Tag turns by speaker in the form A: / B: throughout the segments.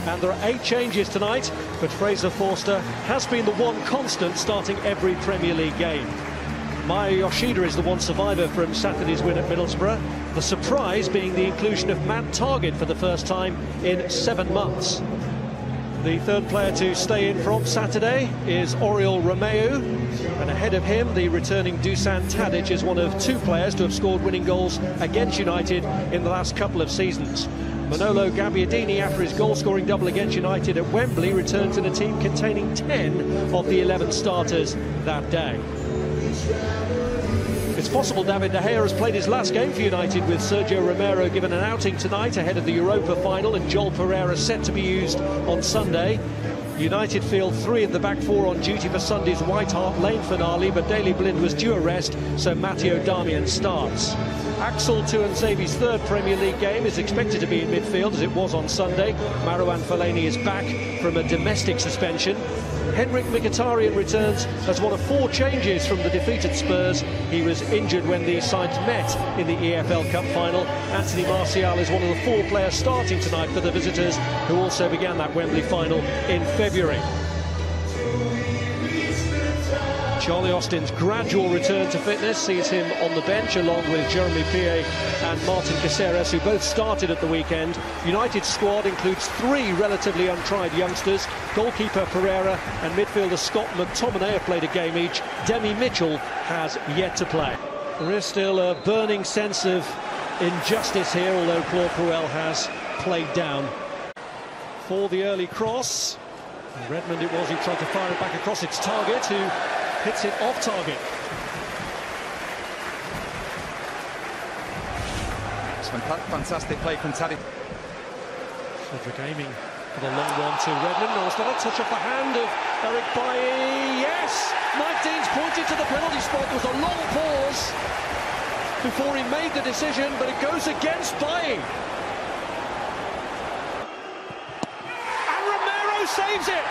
A: And there are 8 changes tonight, but Fraser Forster has been the one constant starting every Premier League game. Maya Yoshida is the one survivor from Saturday's win at Middlesbrough, the surprise being the inclusion of Matt Targett for the first time in 7 months. The third player to stay in from Saturday is Oriol Romeu, and ahead of him the returning Dusan Tadic is one of 2 players to have scored winning goals against United in the last couple of seasons. Manolo Gabbiadini, after his goal-scoring double against United at Wembley, returns in a team containing 10 of the 11 starters that day. It's possible David De Gea has played his last game for United, with Sergio Romero given an outing tonight ahead of the Europa final and Joel Pereira set to be used on Sunday. United field 3 in the back 4 on duty for Sunday's White Hart Lane finale, but Daley Blind was due a rest, so Matteo Darmian starts. Axel Tuanzebe's third Premier League game is expected to be in midfield, as it was on Sunday. Marouane Fellaini is back from a domestic suspension. Henrik Mkhitaryan returns as one of 4 changes from the defeated Spurs. He was injured when the sides met in the EFL Cup final. Anthony Martial is one of the 4 players starting tonight for the visitors, who also began that Wembley final in February. Charlie Austin's gradual return to fitness sees him on the bench along with Jeremy Pié and Martin Caceres, who both started at the weekend. United's squad includes 3 relatively untried youngsters. Goalkeeper Pereira and midfielder Scott McTominay have played a game each. Demi Mitchell has yet to play. There is still a burning sense of injustice here, although Claude Puel has played down. For the early cross, Redmond it was who tried to fire it back across its target, who hits it off target.
B: It's fantastic play from Tadic.
A: Cedric aiming for the long one to Redmond. No, it's not a touch off the hand of Eric Bailly. Yes! Mike Deans pointed to the penalty spot. There was a long pause before he made the decision, but it goes against Bailly. And Romero saves it!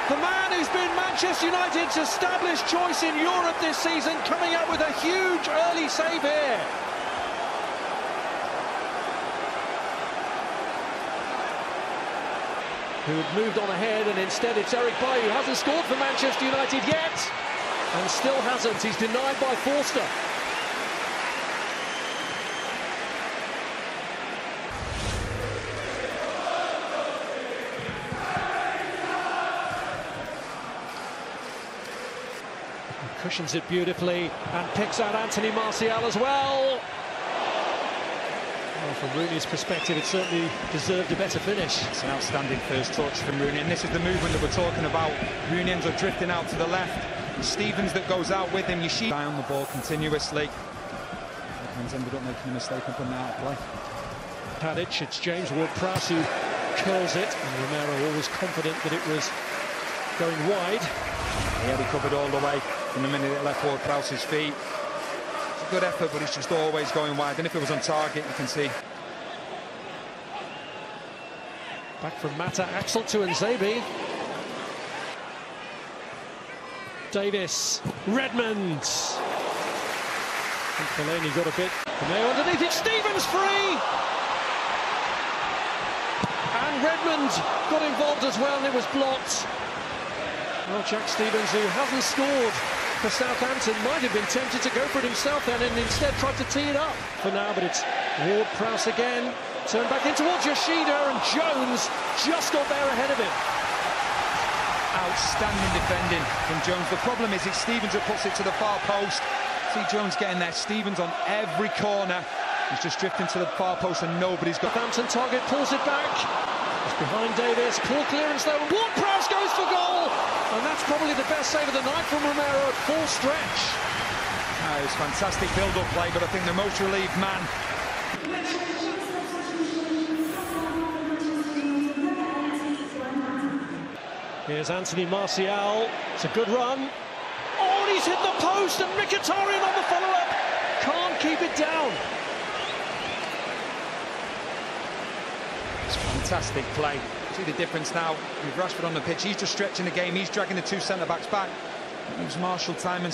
A: The man who's been Manchester United's established choice in Europe this season, coming out with a huge early save here. Who had moved on ahead, and instead it's Eric Bailly, who hasn't scored for Manchester United yet, and still hasn't. He's denied by Forster. Cushions it beautifully and picks out Anthony Martial as well. Well, from Rooney's perspective, it certainly deserved a better finish.
B: It's an outstanding first touch from Rooney, and this is the movement that we're talking about. Rooney ends up drifting out to the left. Stevens that goes out with him. Yoshida on the ball continuously. He's ended up making a mistake and putting it out of play.
A: Tadic, it's James Ward-Prowse who curls it, and Romero always confident that it was going wide.
B: Yeah, he covered all the way from the minute it left Ward-Prowse's feet. It's a good effort, but it's just always going wide. And if it was on target, you can see.
A: Back from Mata, Axel Tuanzebe. Davis, Redmond. And Fellaini got a bit. Romeo underneath it, Stevens free! And Redmond got involved as well, and it was blocked. Well, Jack Stevens, who hasn't scored for Southampton, might have been tempted to go for it himself then, and instead tried to tee it up for now, but it's Ward-Prowse again. Turned back in towards Yoshida, and Jones just got there ahead of him.
B: Outstanding defending from Jones. The problem is it's Stevens that puts it to the far post. See Jones getting there. Stevens on every corner. He's just drifting to the far post and nobody's got...
A: Southampton target pulls it back. It's behind Davis. Poor clearance though. Ward-Prowse goes for goal. And that's probably the best save of the night from Romero at full stretch.
B: It was fantastic build-up play, but I think the most relieved man...
A: Here's Anthony Martial. It's a good run. Oh, and he's hit the post, and Mkhitaryan on the follow-up. Can't keep it down.
B: It's fantastic play. See the difference now with Rashford on the pitch. He's just stretching the game. He's dragging the 2 centre-backs back. It was Marshall time and